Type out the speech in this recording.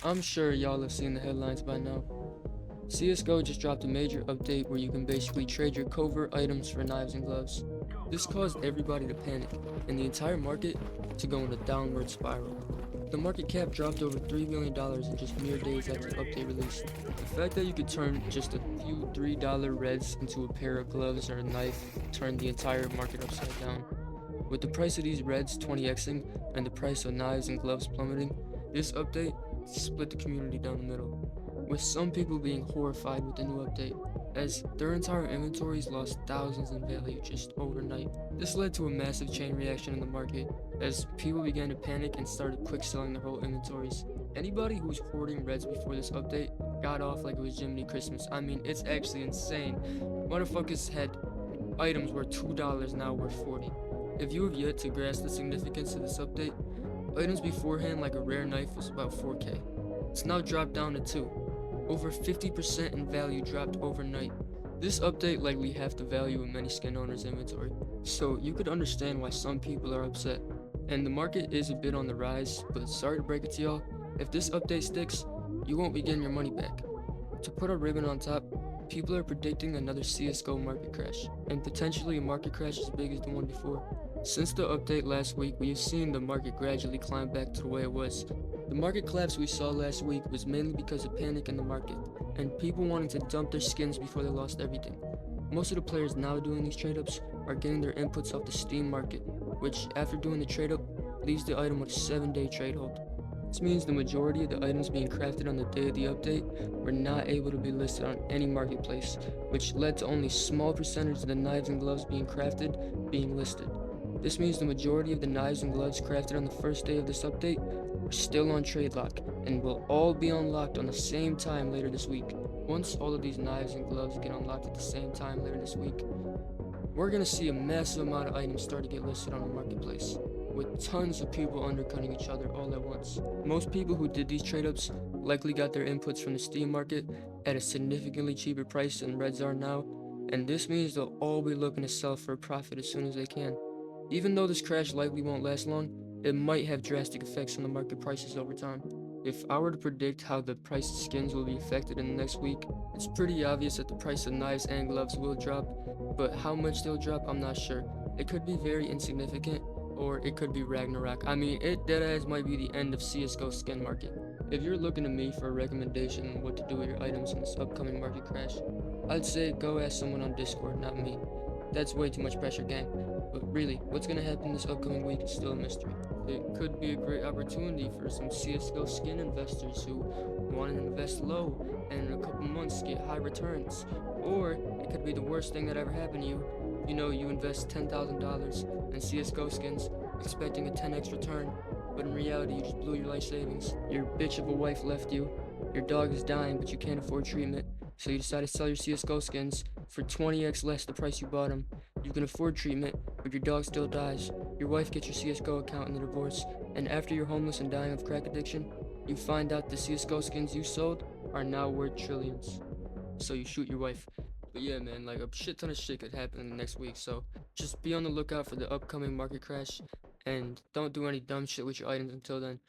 I'm sure y'all have seen the headlines by now. CSGO just dropped a major update where you can basically trade your covert items for knives and gloves. This caused everybody to panic, and the entire market to go in a downward spiral. The market cap dropped over $3 million in just mere days after the update released. The fact that you could turn just a few $3 reds into a pair of gloves or a knife turned the entire market upside down. With the price of these reds 20xing and the price of knives and gloves plummeting, this update split the community down the middle, with some people being horrified with the new update, as their entire inventories lost thousands in value just overnight. This led to a massive chain reaction in the market, as people began to panic and started quick selling their whole inventories. Anybody who was hoarding reds before this update got off like it was Jiminy Christmas. I mean, it's actually insane. Motherfuckers had items worth $2 now worth 40. If you have yet to grasp the significance of this update, items beforehand like a rare knife was about 4k. It's now dropped down to 2. Over 50% in value dropped overnight. This update likely halved the value of many skin owners' inventory, so you could understand why some people are upset. And the market is a bit on the rise, but sorry to break it to y'all, if this update sticks, you won't be getting your money back. To put a ribbon on top, people are predicting another CSGO market crash, and potentially a market crash as big as the one before. Since the update last week, we have seen the market gradually climb back to the way it was. The market collapse we saw last week was mainly because of panic in the market, and people wanting to dump their skins before they lost everything. Most of the players now doing these trade-ups are getting their inputs off the Steam market, which, after doing the trade-up, leaves the item with a 7-day trade hold. This means the majority of the items being crafted on the day of the update were not able to be listed on any marketplace, which led to only a small percentage of the knives and gloves being crafted being listed. This means the majority of the knives and gloves crafted on the first day of this update are still on trade lock and will all be unlocked on the same time later this week. Once all of these knives and gloves get unlocked at the same time later this week, we're going to see a massive amount of items start to get listed on the marketplace, with tons of people undercutting each other all at once. Most people who did these trade-ups likely got their inputs from the Steam market at a significantly cheaper price than Reds are now, and this means they'll all be looking to sell for a profit as soon as they can. Even though this crash likely won't last long, it might have drastic effects on the market prices over time. If I were to predict how the price of skins will be affected in the next week, it's pretty obvious that the price of knives and gloves will drop, but how much they'll drop, I'm not sure. It could be very insignificant, or it could be Ragnarok. I mean, it deadass might be the end of CSGO skin market. If you're looking to me for a recommendation on what to do with your items in this upcoming market crash, I'd say go ask someone on Discord, not me. That's way too much pressure, gang. But really, what's gonna happen this upcoming week is still a mystery. It could be a great opportunity for some CSGO skin investors who want to invest low and in a couple months get high returns. Or it could be the worst thing that ever happened to you. You know, you invest $10,000 in CSGO skins expecting a 10x return, but in reality you just blew your life savings. Your bitch of a wife left you, your dog is dying but you can't afford treatment, so you decide to sell your CSGO skins for 20x less the price you bought them. You can afford treatment, but your dog still dies. Your wife gets your CSGO account in the divorce, and after you're homeless and dying of crack addiction, you find out the CSGO skins you sold are now worth trillions. So you shoot your wife. But yeah, man, like a shit ton of shit could happen in the next week, so just be on the lookout for the upcoming market crash, and don't do any dumb shit with your items until then.